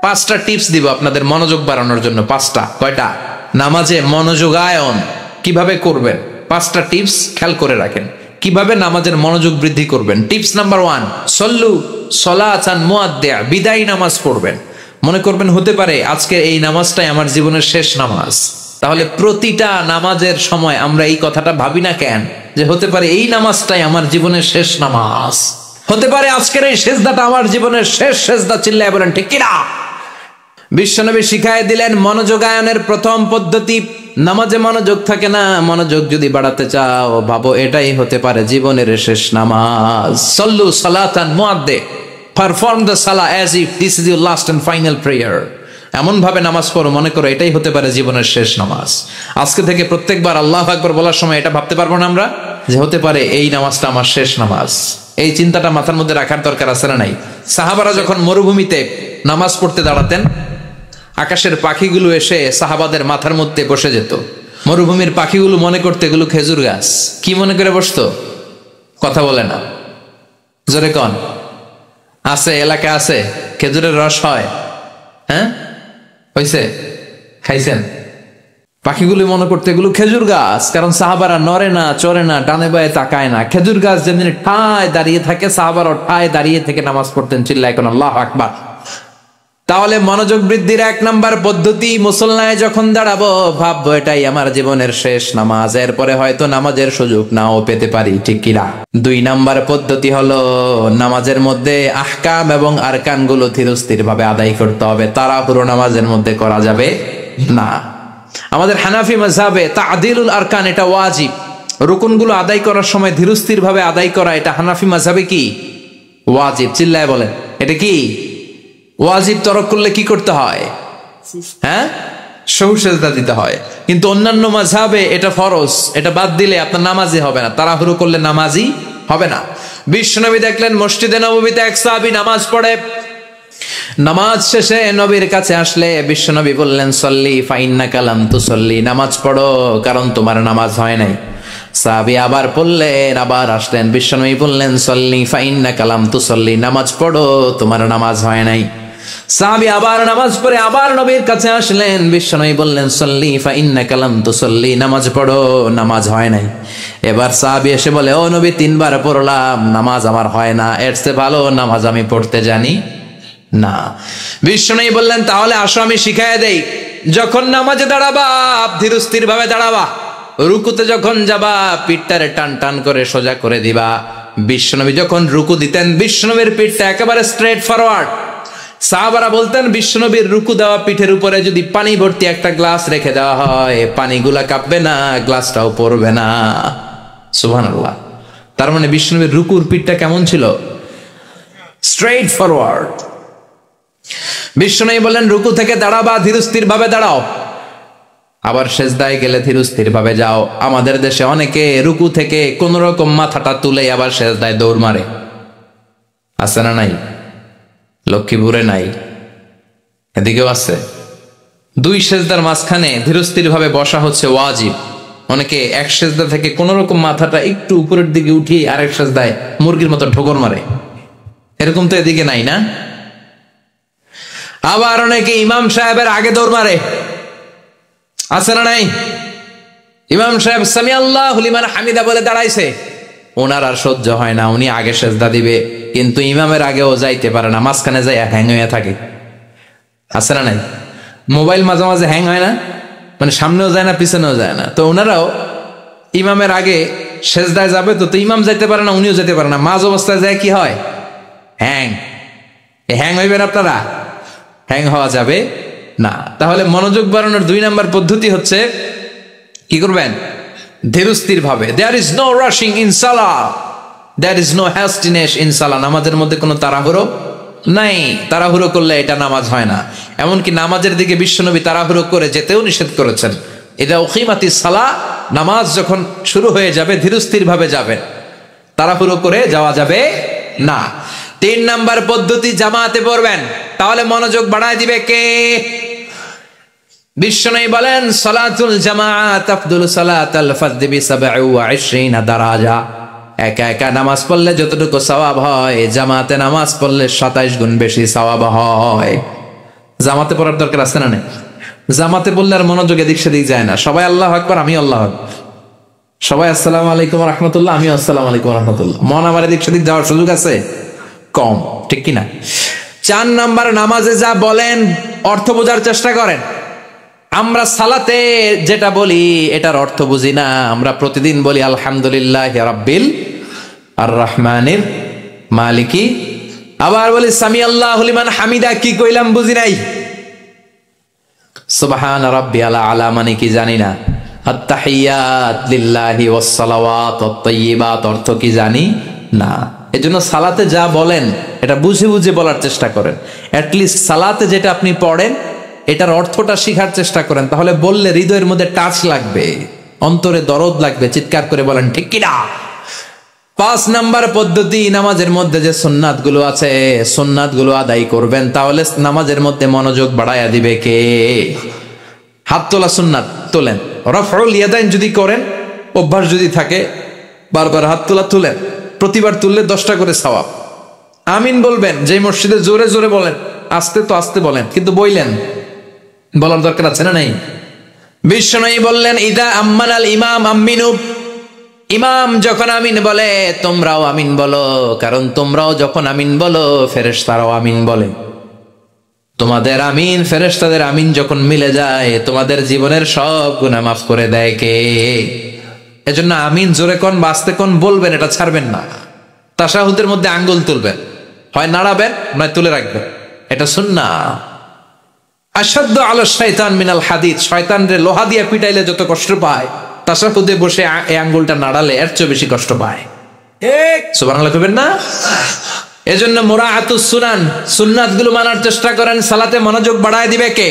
পাঁচটা টিপস দিব আপনাদের মনোযোগ বাড়ানোর জন্য। পাঁচটা, কয়টা? নামাজে মনোযোগায়ন কিভাবে করবেন, পাঁচটা টিপস খেয়াল করে রাখেন কিভাবে নামাজের মনোযোগ বৃদ্ধি করবেন। টিপস নাম্বার 1, সল্লু সলাতান মুআদ্দিয়া, বিদায়ী নামাজ পড়বেন। মনে করবেন হতে পারে আজকে এই নামাজটাই আমার জীবনের শেষ নামাজ, তাহলে প্রতিটা নামাজের সময় আমরা এই কথাটা ভাবি না কেন যে হতে পারে এই নামাজটাই আমার জীবনের শেষ নামাজ, হতে পারে আজকের এই সেজদাটা আমার জীবনের শেষ সেজদা। চিল্লায় বলেন ঠিক কিনা? বিশ্বনবী শিখায় দিলেন মনোযোগায়নের প্রথম পদ্ধতি। নামাজে মনোযোগ থাকে না, মনোযোগ যদি বাড়াতে চাও ভাবো এটাই হতে পারে জীবনের শেষ নামাজ। সল্লু সালাতান মুআদ্দিয়া, পারফর্ম দ্য সালাহ as if this is your last and final prayer. এমন ভাবে নামাজ পড়ো মনে করো এটাই হতে পারে জীবনের শেষ নামাজ। আজকে থেকে প্রত্যেকবার আল্লাহু আকবার বলার সময় এটা ভাবতে পারবো না আমরা যে হতে পারে এই নামাজটা আমার শেষ নামাজ। এই চিন্তাটা মাথার মধ্যে রাখার দরকার আছে না নাই? সাহাবারা যখন মরুভূমিতে নামাজ পড়তে দাঁড়াতেন, আকাশের পাখিগুলো এসে সাহাবাদের মাথার মধ্যে বসে যেত। মরুভূমির পাখিগুলো মনে করতে এগুলো খেজুর গাছ। কি মনে করে বসতো? কথা বলে না, জোরে কন। আছে এলাকা আছে খেজুরের রস হয়? হ্যাঁ হয়েছে? খাইছেন? পাখিগুলো মনে করতে এগুলো খেজুর গাছ, কারণ সাহাবারা নড়ে না, চড়ে না, ডানে বায়ে তাকায় না। খেজুর গাছ যেমনি ঠায় দাঁড়িয়ে থাকে, সাহাবারা ঠায় দাঁড়িয়ে থেকে নামাজ পড়তেন। চিল্লায় এখন আল্লাহু আকবার। তাহলে মনোযোগ বৃদ্ধির 1 নাম্বার পদ্ধতি, মুসল্লায় যখন দাঁড়াবো ভাববো এটাই আমার জীবনের শেষ নামাজ, এরপরে হয়তো নামাজের সুযোগ নাও পেতে পারি, ঠিক কিনা? 2 নাম্বার পদ্ধতি হলো নামাজের মধ্যে আহকাম এবং আরকান গুলো ধীরস্থির ভাবে আদায় করতে হবে। তাড়াহুড়ো নামাজের মধ্যে করা যাবে না। আমাদের হানাফি মাযহাবে তা'দিলুল আরকান এটা ওয়াজিব। রুকুনগুলো আদায় করার সময় ধীরস্থির ভাবে আদায় করা এটা হানাফি মাযহাবে কি? ওয়াজিব। চিল্লায় বলেন এটা কি ওয়াজিব? তরক করলে কি করতে হয়? হ্যাঁ, সহু সেজদা দিতে হয়। কিন্তু অন্যান্য মাযহাবে এটা ফরজ, এটা বাদ দিলে আপনার নামাজই হবে না, তাড়াহুড়ো করলে নামাজই হবে না। বিশ্বনবী দেখলেন মসজিদে নববীতে এক সাহাবী নামাজ পড়ে। নামাজ শেষে নবীর কাছে আসলে বিশ্বনবী বললেন সল্লি ফাইন্নাকা লাম তুসল্লি, নামাজ পড়ো কারণ তোমার নামাজ হয় নাই। সাহাবী আবার পড়লেন, আবার আসলেন, বিশ্বনবী বললেন সল্লি ফাইন্নাকা লাম তুসল্লি, নামাজ পড়ো তোমার নামাজ হয় নাই। সাহাবী আবার নামাজ পড়ে আবার নবীর কাছে আসলেন, বিশ্বনবী বললেন সল্লি ফাইন্নাকা লাম তুসল্লি, নামাজ পড়ো নামাজ হয় নাই। এবার সাহাবী এসে বলে ও নবী 3 বার পড়লাম, নামাজ আমার হয় না, এর চেয়ে ভালো নামাজ আমি পড়তে জানি না। বিশ্বনবী বললেন তাহলে আসো আমি শিখাইয়া দেই। যখন নামাজে দাঁড়াবা ধীরস্থির ভাবে দাঁড়াবা, রুকুতে যখন যাবা পিঠটারে টান টান করে সোজা করে দিবা। বিশ্বনবী যখন রুকু দিতেন বিশ্বনবীর পিঠটা একেবারে স্ট্রেট ফরওয়ার্ড। সাহাবারা বলতেন বিশ্বনবীর রুকু দেওয়া পিঠের উপরে যদি পানি ভর্তি একটা গ্লাস রেখে দেওয়া হয় পানিগুলা কাঁপবে না, গ্লাসটাও পড়বে না। সুবহানাল্লাহ। তার মানে বিশ্বনবীর রুকুর পিঠটা কেমন ছিল? Straight forward. বিশ্বনবী বলেন রুকু থেকে দাঁড়াবা ধীরস্থির ভাবে দাঁড়াও, আবার সেজদায় গেলে ধীরস্থির ভাবে যাও। আমাদের দেশে অনেকে রুকু থেকে কোন রকম মাথাটা তুলে আবার সেজদায় দৌড় মারে, আছে না নাই? লক্ষ্মীপুরে নাই, এদিকেও আছে। 2 সেজদার মাঝখানে ধীরস্থির ভাবে বসা হচ্ছে ওয়াজিব। অনেকে এক সেজদা থেকে কোন রকম মাথাটা একটু উপরের দিকে উঠিয়ে আরেক সেজদায় মুরগির মতো ঠোকর মারে, এরকম তো এদিকে নাই না? আবার অনেকে ইমাম সাহেবের আগে দৌড় মারে, আছে না নাই? ইমাম সাহেব সামি আল্লাহু লিমান হামিদা বলে দাঁড়াইছে, ওনার আর সহ্য হয় না, উনি আগে সেজদা দিবে কিন্তু ইমামের আগেও যাইতে পারে না, মাঝখানে যাই হ্যাং হয়ে থাকে, আছে না নাই? মোবাইল মাঝে মাঝে হ্যাং হয় না, মানে সামনেও যায় না পিছনেও যায় না। তো ওনারাও ইমামের আগে সেজদায় যাবে, তো ইমাম যাইতে পারে না উনিও যেতে পারে না, মাঝ অবস্থায় যায় কি হয়? হ্যাং। হ্যাং হইবেন আপনারা? হ্যাং হওয়া যাবে না। তাহলে মনোযোগ বাড়ানোর 2 নাম্বার পদ্ধতি হচ্ছে কি করবেন? ধীরস্থির ভাবে। There is no rushing in সালাহ, there is no hastiness in সালাহ। নামাজের মধ্যে কোনো তাড়াহুড়ো নাই, তাড়াহুড়ো করলে এটা নামাজ হয় না। এমনকি নামাজের দিকে বিশ্বনবী তাড়াহুড়ো করে যেতেও নিষেধ করেছেন। ইদা উকিমাতিস সালাহ, নামাজ যখন শুরু হয়ে যাবে ধীরস্থির ভাবে যাবেন, তাড়াহুড়ো করে যাওয়া যাবে না। 3 নাম্বার পদ্ধতি জামাতে পড়বেন, তাহলে মনোযোগ বাড়ায় দিবে কে? বিশ্বনবী বলেন সালাতুল জামাআত আফদলু সালাতাল ফারদি বি27 দারাজা। একা একা নামাজ পড়লে যতটুকু সওয়াব হয় জামাতে নামাজ পড়লে 27 গুণ বেশি সওয়াব হয়। জামাতে পড়ার দরকার আছে না নেই? জামাতে বললে আর মনোযোগ এদিক সেদিক যায় না। সবাই আল্লাহু আকবার, আমি আল্লাহু আকবার। সবাই আসসালামু আলাইকুম রাহমাতুল্লাহ, আমি আসসালামু আলাইকুম রাহমাতুল্লাহ। মন আমার এদিক সেদিক যাওয়ার সুযোগ আছে? কম, ঠিক কিনা? 4 নাম্বার, নামাজে যা বলেন অর্থ বোঝার চেষ্টা করেন। আমরা সালাতে যেটা বলি এটার অর্থ বুঝি না। আমরা প্রতিদিন বলি আলহামদুলিল্লাহ রাব্বিল আর রহমানির মালিকি, আবার বলি সামি আল্লাহু লিমান হামিদা, কি কইলাম বুঝি নাই। সুবহান রাব্বিয়াল আলা মানে কি জানি না। আত-তাহিয়াত লিল্লাহি ওয়াস সালাওয়াত ওয়াত তাইয়্যিবাত অর্থ কি জানি না। এজন্য সালাতে যা বলেন এটা বুঝে বুঝে বলার চেষ্টা করেন। অ্যাট লিস্ট সালাতে যেটা আপনি পড়েন এটার অর্থটা শিখার চেষ্টা করেন, তাহলে বললে হৃদয়ের মধ্যে টাচ লাগবে, অন্তরে দরদ লাগবে, চিৎকার করে বলেন ঠিক কিনা। 5 নাম্বার পদ্ধতি, নামাজের মধ্যে যে সুন্নাত গুলো আছে সুন্নাত গুলো আদায় করবেন, তাহলে নামাজের মধ্যে মনোযোগ বাড়াইয়া দিবে কে? হাত তোলা সুন্নাত তোলেন। রফউল ইয়াদাইন যদি করেন, অভ্যাস যদি থাকে, বারবার হাত তোলা তুলেন, প্রতিবার তুললে 10টা করে সওয়াব। আমিন বলবেন, যে মসজিদে জোরে জোরে বলেন, আস্তে তো আস্তে বলেন, কিন্তু বইলেন, বলার দরকার আছে না নাই? বিশ্বনবী বললেন ইদা আম্মানাল ইমাম আমিনু, ইমাম যখন আমিন বলে তোমরাও আমিন বলো, কারণ তোমরাও যখন আমিন বলো ফেরেশতারাও আমিন বলে। তোমাদের আমিন ফেরেশতাদের আমিন যখন মিলে যায় তোমাদের জীবনের সব গুনাহ মাফ করে দেয় কে? এজন্য আমিন জোরে কোন বাস্তে কোন বলবেন, এটা ছাড়বেন না। তাশাহুদের মধ্যে আঙ্গুল তুলবেন, হয় নাড়াবেন নয় তুলে রাখবেন, এটা সুন্নাহ। আশাদ্দু আলা শাইতান মিনাল হাদিদ, শয়তান রে লোহা দিয়ে পিটাইলে যত কষ্ট পায়, তাশাহুদে বসে এই আঙ্গুলটা নাড়ালে এর চেয়ে বেশি কষ্ট পায়। সুবহানাল্লাহ কইবেন না? এজন্য মুরাআতুস সুনান, সুন্নাতগুলো মানার চেষ্টা করেন। সালাতে মনোযোগ বাড়ায় দিবে কে?